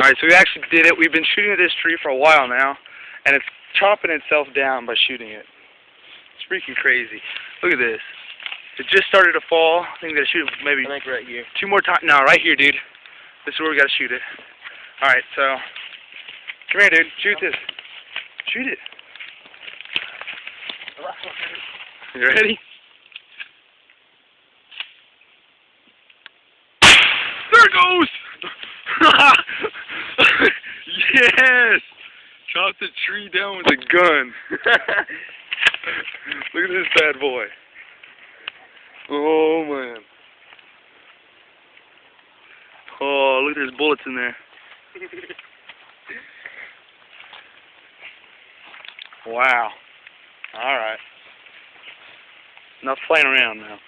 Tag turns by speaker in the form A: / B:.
A: Alright, so we actually did it. We've been shooting at this tree for a while now, and it's chopping itself down by shooting it. It's freaking crazy. Look at this. It just started to fall. I think we gotta shoot it maybe
B: I think right here.
A: 2 more times. No, right here, dude. This is where we gotta shoot it. Alright, so come here, dude. Shoot this. Shoot it. You ready? There it goes! Yes! Chop the tree down with a gun. Look at this bad boy. Oh, man. Oh, look, there's bullets in there. Wow. Alright. Enough playing around now.